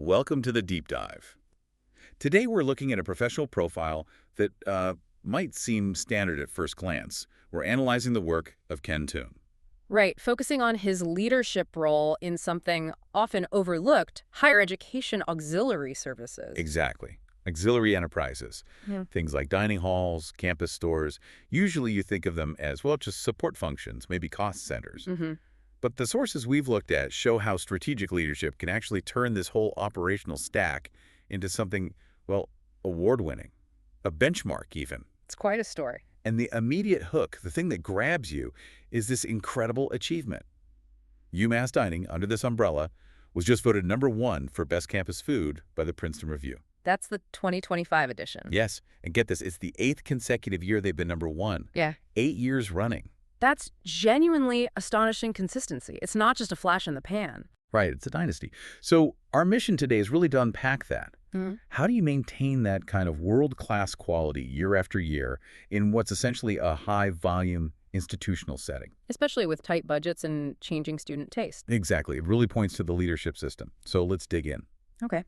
Welcome to the Deep Dive. Today we're looking at a professional profile that might seem standard at first glance. We're analyzing the work of Ken Toong. Right, focusing on his leadership role in something often overlooked, higher education auxiliary services. Exactly. Auxiliary enterprises. Yeah. Things like dining halls, campus stores. Usually you think of them as, well, just support functions, maybe cost centers. Mm-hmm. But the sources we've looked at show how strategic leadership can actually turn this whole operational stack into something, well, award-winning, a benchmark even. It's quite a story. And the immediate hook, the thing that grabs you, is this incredible achievement. UMass Dining, under this umbrella, was just voted #1 for Best Campus Food by the Princeton Review. That's the 2025 edition. Yes, and get this, it's the 8th consecutive year they've been #1. Yeah. 8 years running. That's genuinely astonishing consistency. It's not just a flash in the pan. Right, it's a dynasty. So our mission today is really to unpack that. Mm-hmm. How do you maintain that kind of world-class quality year after year in what's essentially a high-volume institutional setting? Especially with tight budgets and changing student taste. Exactly. It really points to the leadership system. So let's dig in. Okay.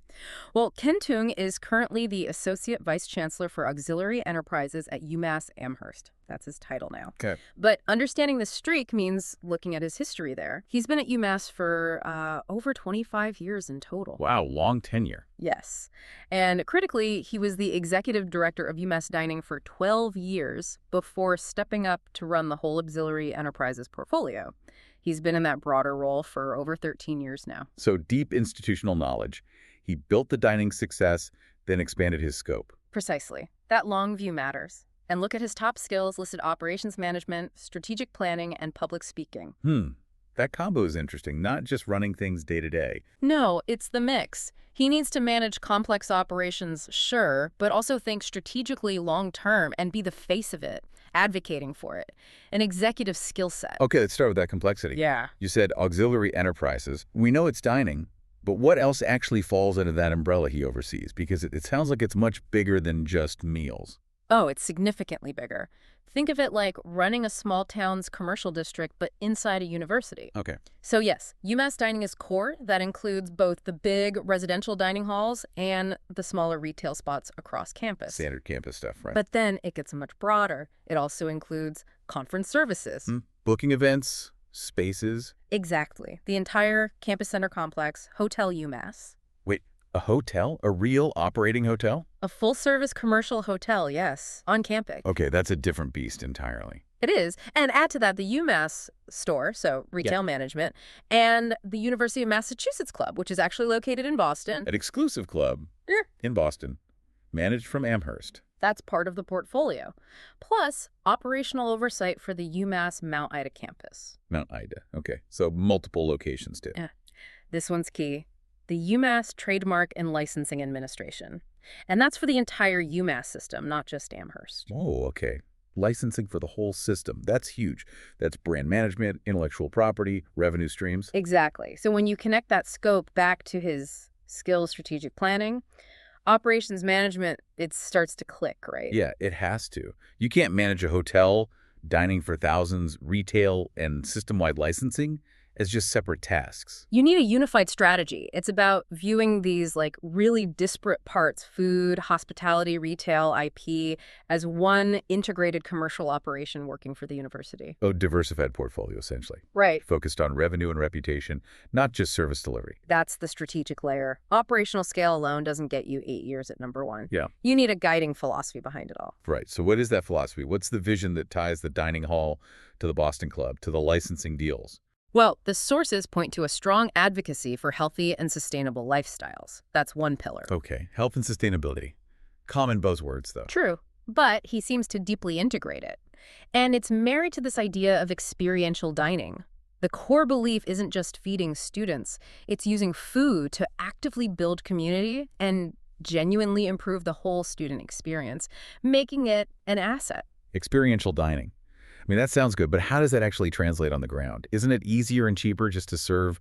Well, Ken Toong is currently the Associate Vice Chancellor for Auxiliary Enterprises at UMass Amherst. That's his title now. Okay. But understanding the streak means looking at his history there. He's been at UMass for over 25 years in total. Wow, long tenure. Yes. And critically, he was the executive director of UMass Dining for 12 years before stepping up to run the whole Auxiliary Enterprises portfolio. He's been in that broader role for over 13 years now. So deep institutional knowledge. He built the dining success, then expanded his scope. Precisely. That long view matters. And look at his top skills listed: operations management, strategic planning, and public speaking. That combo is interesting, not just running things day to day. No, it's the mix. He needs to manage complex operations, sure, but also think strategically long-term and be the face of it, advocating for it. An executive skill set. Okay, let's start with that complexity. Yeah. You said auxiliary enterprises. We know it's dining, but what else actually falls under that umbrella he oversees? Because it sounds like it's much bigger than just meals. Oh, it's significantly bigger. Think of it like running a small town's commercial district, but inside a university. Okay. So yes, UMass Dining is core. That includes both the big residential dining halls and the smaller retail spots across campus. Standard campus stuff, right? But then it gets much broader. It also includes conference services. Booking events, spaces. Exactly. The entire campus center complex, Hotel UMass. Wait, a hotel? A real operating hotel? A full-service commercial hotel, yes, on campus. Okay, that's a different beast entirely. It is. And add to that the UMass store, so retail management, and the University of Massachusetts Club, which is actually located in Boston. An exclusive club in Boston, managed from Amherst. That's part of the portfolio. Plus, operational oversight for the UMass Mount Ida campus. Mount Ida, okay. So multiple locations too. Yeah. This one's key. The UMass Trademark and Licensing Administration. And that's for the entire UMass system, not just Amherst. Oh, okay. Licensing for the whole system. That's huge. That's brand management, intellectual property, revenue streams. Exactly. So when you connect that scope back to his skills, strategic planning, operations management, it starts to click, right? Yeah, it has to. You can't manage a hotel, dining for thousands, retail, and system-wide licensing as just separate tasks. You need a unified strategy. It's about viewing these like really disparate parts, food, hospitality, retail, IP, as one integrated commercial operation working for the university. A diversified portfolio, essentially. Right. Focused on revenue and reputation, not just service delivery. That's the strategic layer. Operational scale alone doesn't get you 8 years at #1. Yeah. You need a guiding philosophy behind it all. Right. So what is that philosophy? What's the vision that ties the dining hall to the Boston Club, to the licensing deals? Well, the sources point to a strong advocacy for healthy and sustainable lifestyles. That's one pillar. Okay. Health and sustainability. Common buzzwords, though. True, but he seems to deeply integrate it. And it's married to this idea of experiential dining. The core belief isn't just feeding students. It's using food to actively build community and genuinely improve the whole student experience, making it an asset. Experiential dining. I mean, that sounds good, but how does that actually translate on the ground? Isn't it easier and cheaper just to serve,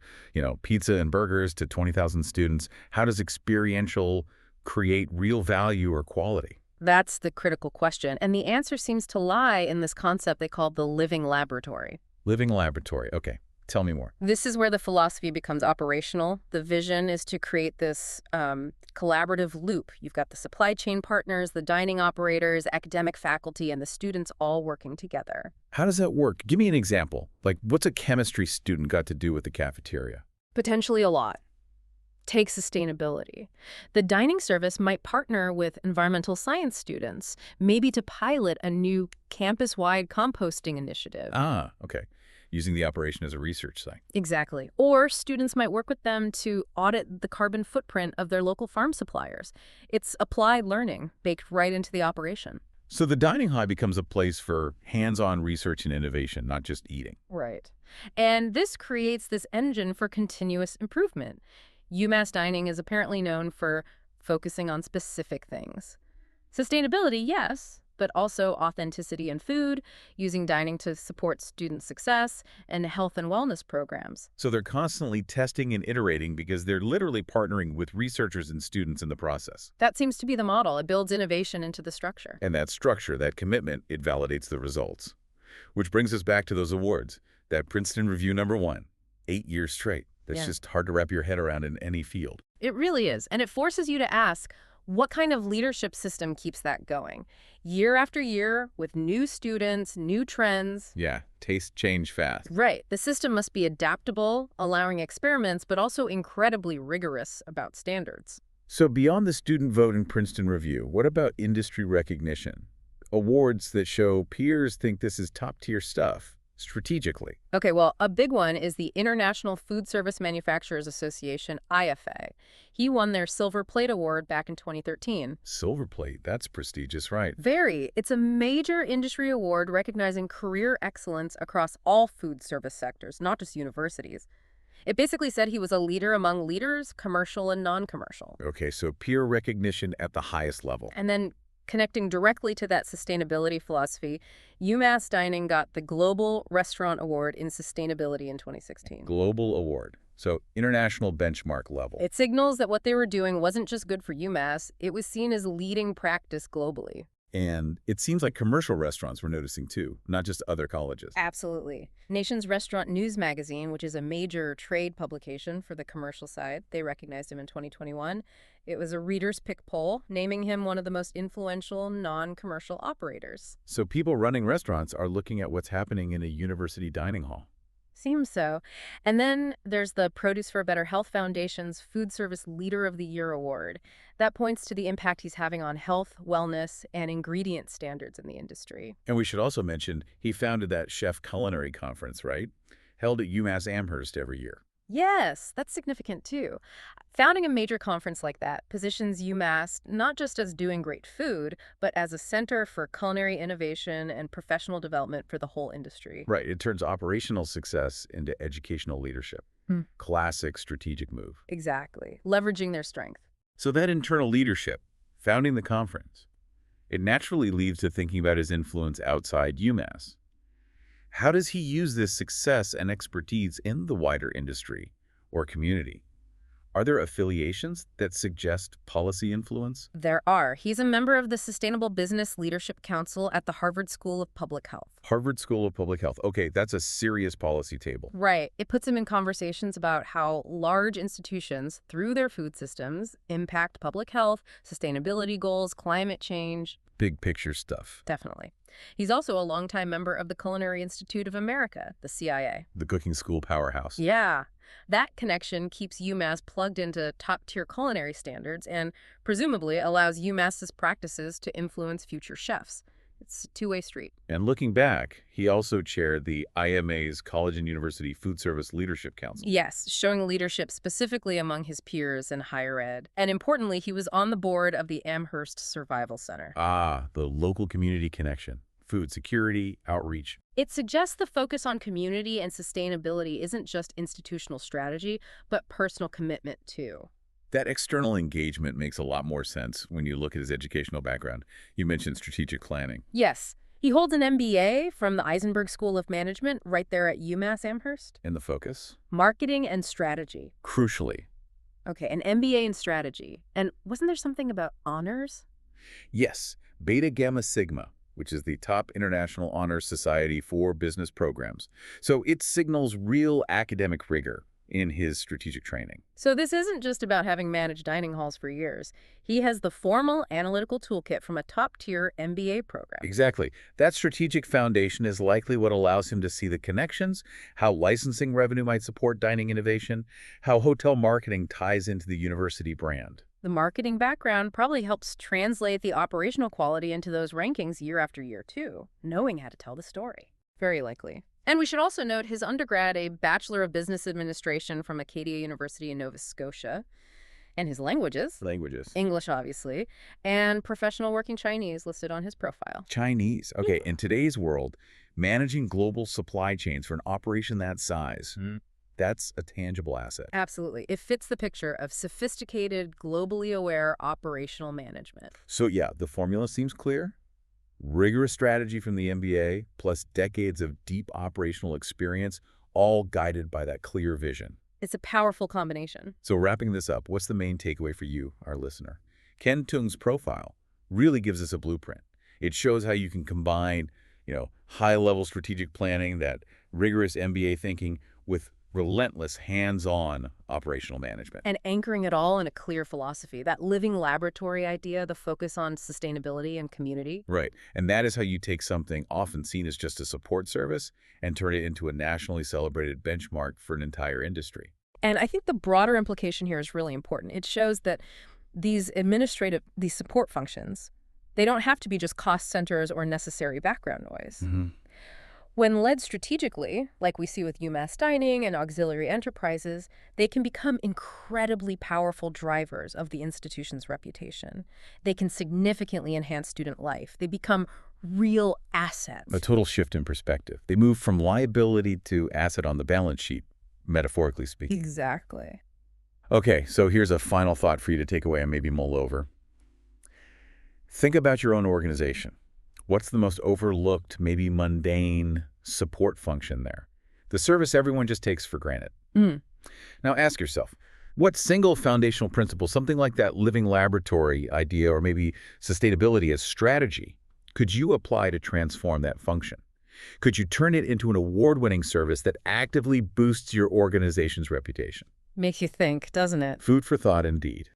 pizza and burgers to 20,000 students? How does experiential create real value or quality? That's the critical question, and the answer seems to lie in this concept they call the living laboratory. Living laboratory. Okay. Tell me more. This is where the philosophy becomes operational. The vision is to create this collaborative loop. You've got the supply chain partners, the dining operators, academic faculty, and the students all working together. How does that work? Give me an example. Like, what's a chemistry student got to do with the cafeteria? Potentially a lot. Take sustainability. The dining service might partner with environmental science students, maybe to pilot a new campus-wide composting initiative. Ah, okay. Using the operation as a research site. Exactly. Or students might work with them to audit the carbon footprint of their local farm suppliers. It's applied learning baked right into the operation. So the dining hall becomes a place for hands-on research and innovation, not just eating. Right. And this creates this engine for continuous improvement. UMass Dining is apparently known for focusing on specific things. Sustainability, yes, but also authenticity in food, using dining to support student success, and health and wellness programs. So they're constantly testing and iterating because they're literally partnering with researchers and students in the process. That seems to be the model. It builds innovation into the structure. And that structure, that commitment, it validates the results. Which brings us back to those awards. That Princeton Review #1, 8 years straight. That's just hard to wrap your head around in any field. It really is. And it forces you to ask, what kind of leadership system keeps that going? Year after year, with new students, new trends. Yeah, tastes change fast. Right. The system must be adaptable, allowing experiments, but also incredibly rigorous about standards. So beyond the student vote and Princeton Review, what about industry recognition? Awards that show peers think this is top-tier stuff, strategically. Okay, well, a big one is the International Food Service Manufacturers Association, IFA. He won their Silver Plate Award back in 2013. Silver Plate, that's prestigious, right? Very. It's a major industry award recognizing career excellence across all food service sectors, not just universities. It basically said he was a leader among leaders, commercial and non-commercial. Okay, so peer recognition at the highest level. And then connecting directly to that sustainability philosophy, UMass Dining got the Global Restaurant Award in Sustainability in 2016. Global award. So international benchmark level. It signals that what they were doing wasn't just good for UMass, it was seen as leading practice globally. And it seems like commercial restaurants were noticing too, not just other colleges. Absolutely. Nation's Restaurant News Magazine, which is a major trade publication for the commercial side, they recognized him in 2021. It was a reader's pick poll, naming him one of the most influential non-commercial operators. So people running restaurants are looking at what's happening in a university dining hall. Seems so. And then there's the Produce for a Better Health Foundation's Food Service Leader of the Year Award. That points to the impact he's having on health, wellness, and ingredient standards in the industry. And we should also mention he founded that Chef Culinary Conference, right? Held at UMass Amherst every year. Yes, that's significant too. Founding a major conference like that positions UMass not just as doing great food, but as a center for culinary innovation and professional development for the whole industry. Right. It turns operational success into educational leadership. Classic strategic move. Exactly. Leveraging their strength. So that internal leadership, founding the conference, it naturally leads to thinking about his influence outside UMass. How does he use this success and expertise in the wider industry or community? Are there affiliations that suggest policy influence? There are. He's a member of the Sustainable Business Leadership Council at the Harvard School of Public Health. Harvard School of Public Health. Okay, that's a serious policy table. Right. It puts him in conversations about how large institutions, through their food systems, impact public health, sustainability goals, climate change. Big picture stuff. Definitely. He's also a longtime member of the Culinary Institute of America, the CIA. The cooking school powerhouse. Yeah. That connection keeps UMass plugged into top-tier culinary standards and presumably allows UMass's practices to influence future chefs. It's a two-way street. And looking back, he also chaired the IMA's College and University Food Service Leadership Council. Yes, showing leadership specifically among his peers in higher ed. And importantly, he was on the board of the Amherst Survival Center. Ah, the local community connection. Food security, outreach. It suggests the focus on community and sustainability isn't just institutional strategy, but personal commitment too. That external engagement makes a lot more sense when you look at his educational background. You mentioned strategic planning. Yes. He holds an MBA from the Eisenberg School of Management right there at UMass Amherst. And the focus? Marketing and strategy. Crucially. Okay, an MBA in strategy. And wasn't there something about honors? Yes, Beta Gamma Sigma, which is the top international honor society for business programs. So it signals real academic rigor in his strategic training. So this isn't just about having managed dining halls for years. He has the formal analytical toolkit from a top-tier MBA program. Exactly. That strategic foundation is likely what allows him to see the connections, how licensing revenue might support dining innovation, how hotel marketing ties into the university brand. The marketing background probably helps translate the operational quality into those rankings year after year, too, knowing how to tell the story. Very likely. And we should also note his undergrad, a Bachelor of Business Administration from Acadia University in Nova Scotia, and his languages, English obviously, and professional working Chinese listed on his profile. Chinese. Okay, in today's world, managing global supply chains for an operation that size, that's a tangible asset. Absolutely. It fits the picture of sophisticated, globally aware operational management. So yeah, the formula seems clear. Rigorous strategy from the MBA, plus decades of deep operational experience, all guided by that clear vision. It's a powerful combination. So wrapping this up, what's the main takeaway for you, our listener? Ken Toong's profile really gives us a blueprint. It shows how you can combine, high-level strategic planning, that rigorous MBA thinking, with relentless hands-on operational management. And anchoring it all in a clear philosophy, that living laboratory idea, the focus on sustainability and community. Right. And that is how you take something often seen as just a support service and turn it into a nationally celebrated benchmark for an entire industry. And I think the broader implication here is really important. It shows that these support functions, they don't have to be just cost centers or necessary background noise. When led strategically, like we see with UMass Dining and auxiliary enterprises, they can become incredibly powerful drivers of the institution's reputation. They can significantly enhance student life. They become real assets. A total shift in perspective. They move from liability to asset on the balance sheet, metaphorically speaking. Exactly. Okay, so here's a final thought for you to take away and maybe mull over. Think about your own organization. What's the most overlooked, maybe mundane support function there? The service everyone just takes for granted. Now ask yourself, what single foundational principle, something like that living laboratory idea or maybe sustainability as strategy, could you apply to transform that function? Could you turn it into an award-winning service that actively boosts your organization's reputation? Makes you think, doesn't it? Food for thought indeed.